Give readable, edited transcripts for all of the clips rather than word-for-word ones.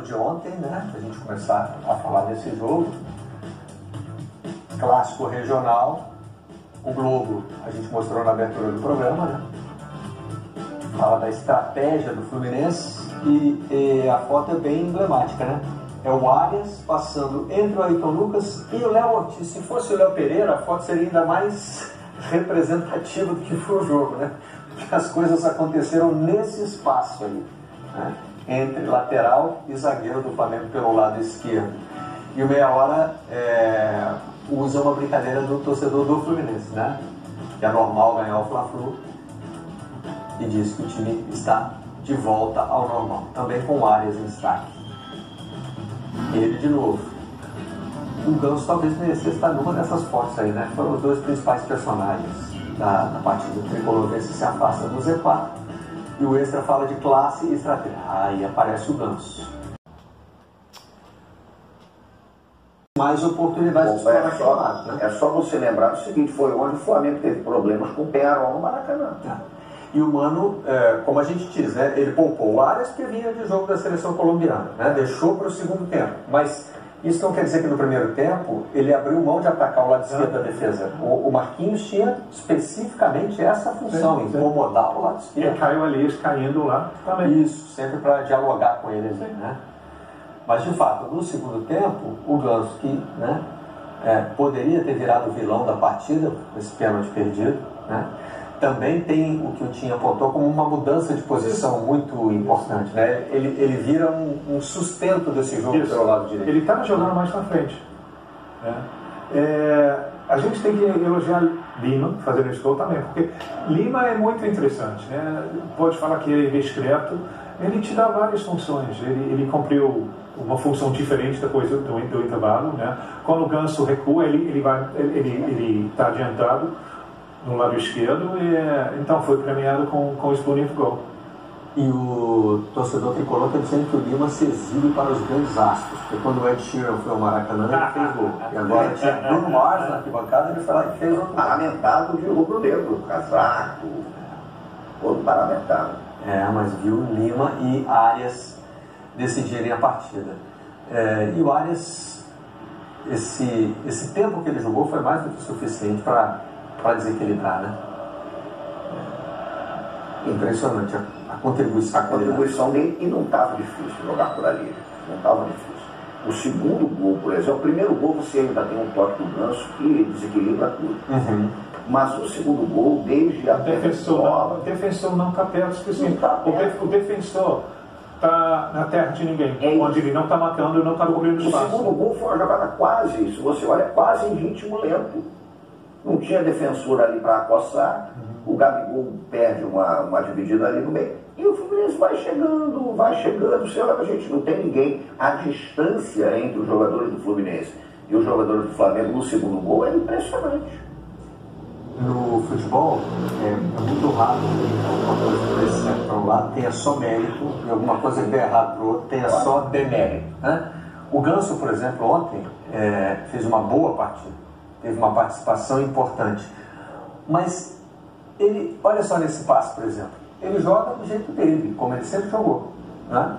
de ontem, né? Pra gente começar a falar desse jogo. Clássico regional. O Globo, a gente mostrou na abertura do programa, né? Fala da estratégia do Fluminense e a foto é bem emblemática, né? É o Arias passando entre o Ayrton Lucas e o Léo Ortiz. Se fosse o Léo Pereira, a foto seria ainda mais representativa do que foi o jogo, né? Porque as coisas aconteceram nesse espaço aí, né? Entre lateral e zagueiro do Flamengo pelo lado esquerdo. E o Meia Hora usa uma brincadeira do torcedor do Fluminense, né? Que é normal ganhar o Fla-Flu, e diz que o time está de volta ao normal, também com o Arias em destaque. Ele de novo. O Ganso talvez merecesse estar numa dessas fotos aí, né? Foram os dois principais personagens da partida. O Tricolor se afasta do Z4 e o Extra fala de classe e estratégia. Aí aparece o Ganso. Mais oportunidades de explorar aquele lado, né? É só você lembrar do seguinte, foi onde o Flamengo teve problemas com o Penharol no Maracanã. E o Mano, como a gente diz, né, ele poupou o Arias que vinha de jogo da seleção colombiana, né, deixou para o segundo tempo. Mas isso não quer dizer que no primeiro tempo ele abriu mão de atacar o lado esquerdo da defesa. O Marquinhos tinha especificamente essa função, incomodar o lado esquerdo. E Caio Elias caindo lá também. Isso, sempre para dialogar com eles, né? Mas de fato, no segundo tempo, o Ganso, que né, poderia ter virado o vilão da partida, esse pênalti perdido, né? Também tem o que o Tim apontou como uma mudança de posição muito importante, né? Ele vira um sustento desse jogo pelo lado direito. Ele estava jogando mais para frente, né? A gente tem que elogiar Lima fazendo esse gol também, porque Lima é muito interessante, né? Pode falar que é discreto, ele te dá várias funções. Ele cumpriu uma função diferente depois do intervalo, né? Quando o Ganso recua, ele está adiantado no lado esquerdo, então foi premiado com esse bonito gol. E o torcedor tricolor está dizendo que o Lima se exibe para os grandes astros, porque quando o Ed Sheeran foi ao Maracanã, ele fez gol. E agora tinha Bruno Mars na arquibancada, ele foi lá e fez outro. Paramentado de rubro-negro, casaco, todo paramentado. Mas viu Lima e Arias decidirem a partida. E o Arias, esse tempo que ele jogou foi mais do que suficiente para desequilibrar, né? Impressionante a contribuição. A contribuição dele, e não estava difícil jogar por ali. Não estava difícil. O segundo gol, por exemplo, o primeiro gol você ainda tem um toque do Ganso que desequilibra tudo. Uhum. Mas o segundo gol, desde a o defensor não está perto, o defensor está na terra de ninguém, onde ele não está matando e não está cobrindo espaço. O segundo gol foi uma jogada quase, se você olha, quase em ritmo lento. Não tinha defensor ali para acossar, o Gabigol perde uma dividida ali no meio, e o Fluminense vai chegando, sei lá, a gente não tem ninguém. A distância entre os jogadores do Fluminense e os jogadores do Flamengo no segundo gol é impressionante. No futebol, é muito raro que alguma coisa que dê certo para um lado tenha só mérito e alguma coisa que dê errado para o outro tenha só demérito, né? O Ganso, por exemplo, ontem fez uma boa partida, teve uma participação importante, mas ele, olha só nesse passe, por exemplo, ele joga do jeito dele, como ele sempre jogou, né?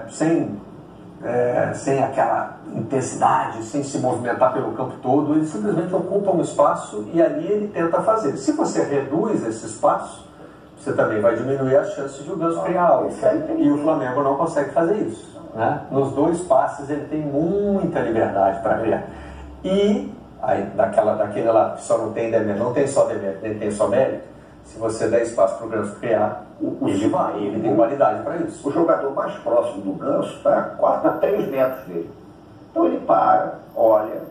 Sem aquela intensidade, sem se movimentar pelo campo todo, ele simplesmente ocupa um espaço e ali ele tenta fazer. Se você reduz esse espaço, você também vai diminuir as chances de o Ganso criar algo. E o Flamengo não consegue fazer isso, né? Nos dois passes ele tem muita liberdade para criar. E aí, daquele lá que só não tem só demérito, nem tem só mérito, se você der espaço para o Ganso criar, ele tem qualidade para isso. O jogador mais próximo do Ganso está a 3 metros dele. Então ele para, olha,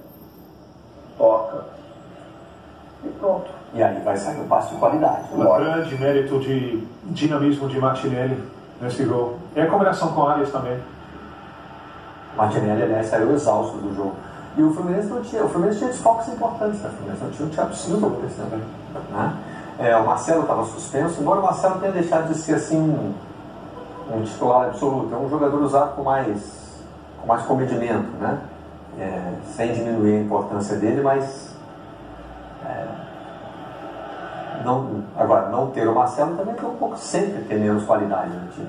toca e pronto. E aí vai sair um passe de qualidade. Um grande mérito de dinamismo de Martinelli nesse gol. E a combinação com Arias também. Martinelli, aliás, saiu exausto do jogo. E o Fluminense tinha desfalques importantes, né? O Fluminense não tinha o Thiago Silva, por exemplo, né? O Marcelo estava suspenso, embora o Marcelo tenha deixado de ser assim um titular absoluto. É um jogador usado com mais comedimento, né? Sem diminuir a importância dele, mas agora, não ter o Marcelo também tem um pouco sempre ter menos qualidade no time.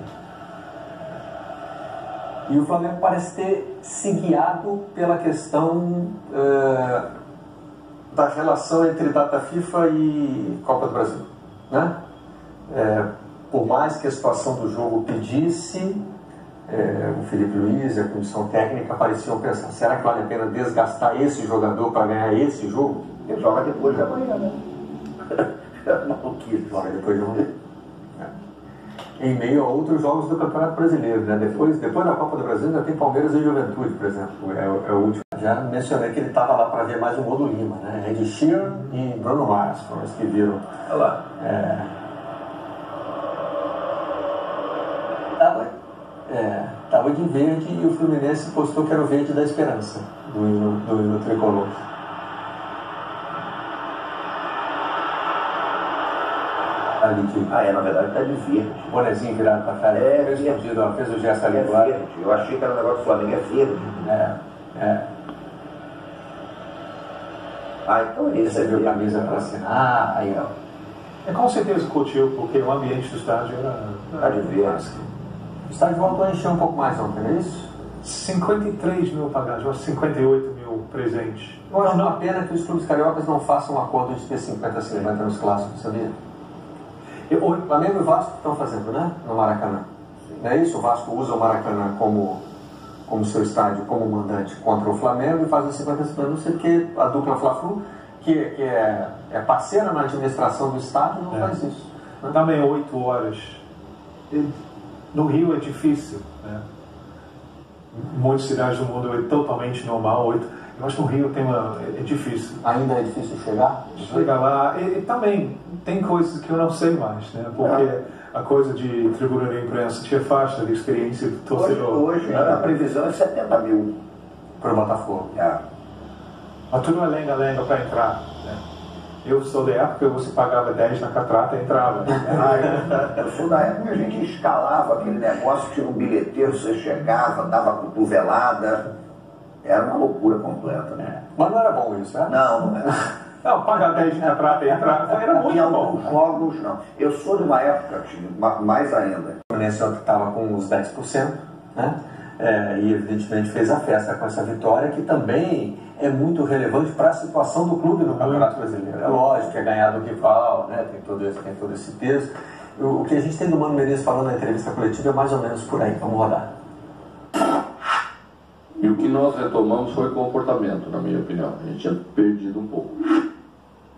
E o Flamengo parece ter se guiado pela questão da relação entre data FIFA e Copa do Brasil, né? Por mais que a situação do jogo pedisse, o Felipe Luiz e a comissão técnica pareciam pensar: será que vale a pena desgastar esse jogador para ganhar esse jogo? Ele joga depois de amanhã, né? Joga depois de amanhã. Em meio a outros jogos do Campeonato Brasileiro, né? Depois da Copa do Brasil ainda tem Palmeiras e Juventude, por exemplo. É o último. Já mencionei que ele estava lá para ver mais o Modo Lima, né? Ed Sheeran e Bruno Mars foram os que viram. Olha lá. Tava de verde e o Fluminense postou que era o verde da esperança do hino tricolor. Na verdade está de verde. Bonezinho virado para trás. Fez o gesto ali do lado. Verde. Eu achei que era um negócio do Flamengo, é verde. Então é isso. Você viu a camisa para assinar, aí ó. Com certeza curtiu, porque o ambiente do estádio era de verde. O estádio voltou a encher um pouco mais ontem, não é isso? 53 mil pagagens, 58 mil presentes. Eu acho uma pena que os clubes cariocas não façam um acordo de ter 50-50 nos clássicos, sabia? O Flamengo e o Vasco estão fazendo, né? No Maracanã. Não é isso? O Vasco usa o Maracanã como seu estádio, como mandante contra o Flamengo e faz os 50-50. Não sei porque a dupla Fla-Flu, que é parceira na administração do estádio, não faz isso. Né? Também 8 horas. No Rio é difícil, né? Muitas cidades do mundo é totalmente normal, 8. Mas no Rio é difícil. Ainda é difícil chegar? Chegar lá. E também tem coisas que eu não sei mais, né? Porque a coisa de tribuna de imprensa te afasta da experiência do torcedor. Hoje a previsão é 70 mil. Para o Botafogo. Mas tudo é lenga-lenga para entrar, né? Eu sou da época que você pagava 10 na catrata e entrava. Eu sou da época que a gente escalava aquele negócio, tinha um bilheteiro, você chegava, dava cotovelada. Era uma loucura completa, né? Mas não era bom isso, né? Não era. Não, pagar 10 na prata e entrar era muito em bom. alguns jogos, não. Eu sou de uma época, mais ainda. O Fluminense estava com uns 10%, né? E evidentemente fez a festa com essa vitória, que também é muito relevante para a situação do clube no Campeonato Brasileiro. É lógico que é ganhar do rival, né? Tem todo esse peso. O que a gente tem do Mano Menezes falando na entrevista coletiva é mais ou menos por aí. Vamos rodar. E o que nós retomamos foi comportamento, na minha opinião. A gente tinha perdido um pouco.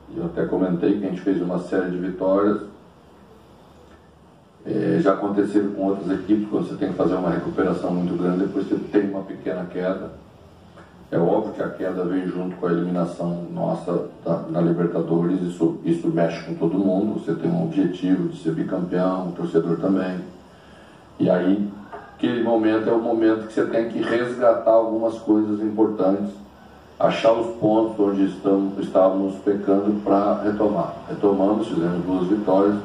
E eu até comentei que a gente fez uma série de vitórias. Já aconteceram com outras equipes, quando você tem que fazer uma recuperação muito grande, depois você tem uma pequena queda. É óbvio que a queda veio junto com a eliminação nossa na Libertadores, isso mexe com todo mundo. Você tem um objetivo de ser bicampeão, o torcedor também. E aí, aquele momento é o momento que você tem que resgatar algumas coisas importantes, achar os pontos onde estávamos pecando para retomar. Retomamos, fizemos 2 vitórias,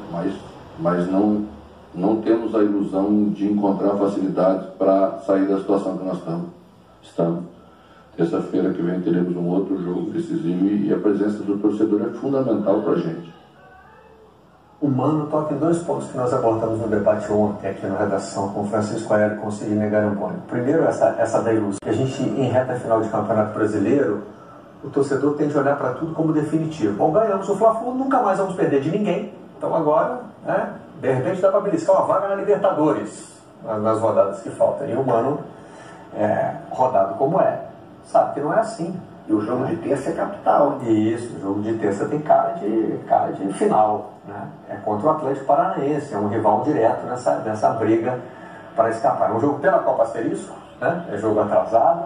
mas não temos a ilusão de encontrar facilidades para sair da situação que nós estamos. Terça-feira que vem teremos um outro jogo decisivo e a presença do torcedor é fundamental para a gente. O Mano toca em 2 pontos que nós abordamos no debate ontem aqui na redação com o Francisco Aéreo e com o Sidney Garamboni. Primeiro, essa da ilusão. Que a gente, em reta final de Campeonato Brasileiro, o torcedor tem de olhar para tudo como definitivo. Bom, ganhamos o Fla-Flu, nunca mais vamos perder de ninguém. Então agora, né, de repente dá para beliscar uma vaga na Libertadores, nas rodadas que faltam. E o Mano, rodado como sabe que não é assim. E o jogo de terça é capital. Isso, o jogo de terça tem cara de final, né? É contra o Atlético Paranaense, é um rival direto nessa briga para escapar. É um jogo pela Copa Asterisco, né? É jogo atrasado,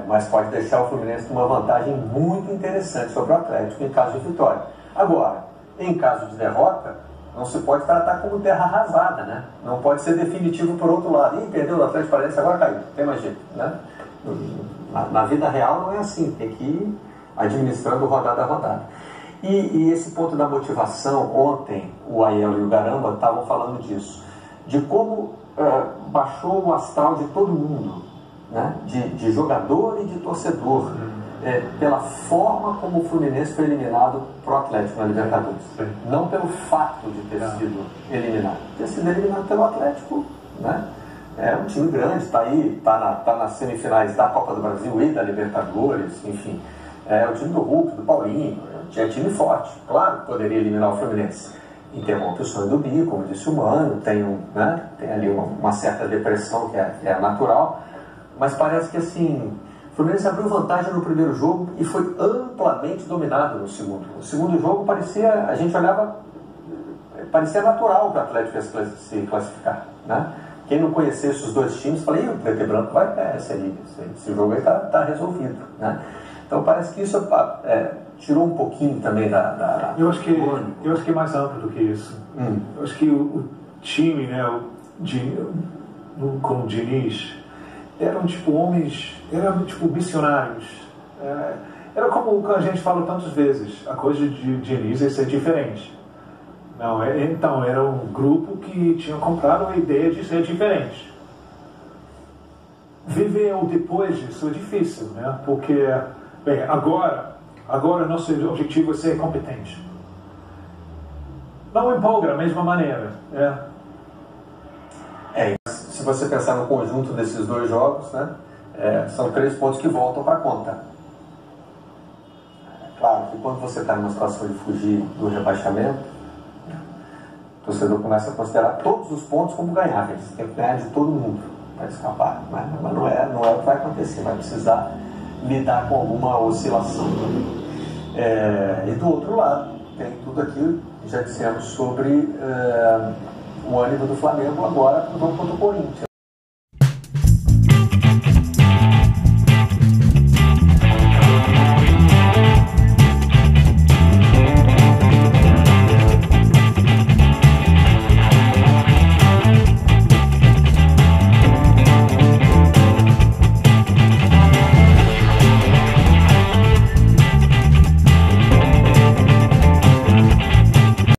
mas pode deixar o Fluminense com uma vantagem muito interessante sobre o Atlético em caso de vitória. Agora, em caso de derrota, não se pode tratar como terra arrasada, né? Não pode ser definitivo por outro lado. Perdeu o Atlético Paranaense, agora caiu, tem mais jeito, né? Na vida real não é assim, tem que ir administrando rodada a rodada. E esse ponto da motivação, ontem o Aiello e o Garamba estavam falando disso, de como baixou o astral de todo mundo, né? de jogador e de torcedor, pela forma como o Fluminense foi eliminado pro Atlético na Libertadores. Não pelo fato de ter sido eliminado. Ter sido eliminado pelo Atlético, né? É um time grande, está aí, tá nas semifinais da Copa do Brasil e da Libertadores, enfim. É o time do Hulk, do Paulinho, é time forte. Claro que poderia eliminar o Fluminense. Interrompe o sonho do Bi, como disse o Mano, tem ali uma certa depressão que é natural, mas parece que assim, o Fluminense abriu vantagem no primeiro jogo e foi amplamente dominado no segundo. O segundo jogo a gente olhava, parecia natural que o Atlético ia se classificar, né? Quem não conhecesse os dois times, falei, o Preto e Branco vai esse jogo aí tá resolvido, né? Então parece que isso tirou um pouquinho também da eu acho que é mais amplo do que isso. Eu acho que o time, né, com o Diniz, eram tipo homens, eram tipo missionários. Era como a gente fala tantas vezes, a coisa de Diniz é ser diferente. Não, então era um grupo que tinha comprado a ideia de ser diferente. Viver depois disso é difícil, né? Porque bem, agora nosso objetivo é ser competente. Não empolga da mesma maneira. Se você pensar no conjunto desses dois jogos, né, são 3 pontos que voltam para a conta. Claro que quando você está numa situação de fugir do rebaixamento, o torcedor começa a considerar todos os pontos como ganháveis. Tem que ganhar de todo mundo para escapar. Mas não é o que vai acontecer. Vai precisar lidar com alguma oscilação. E do outro lado, tem tudo aquilo que já dissemos sobre o ânimo do Flamengo agora no jogo contra o Corinthians.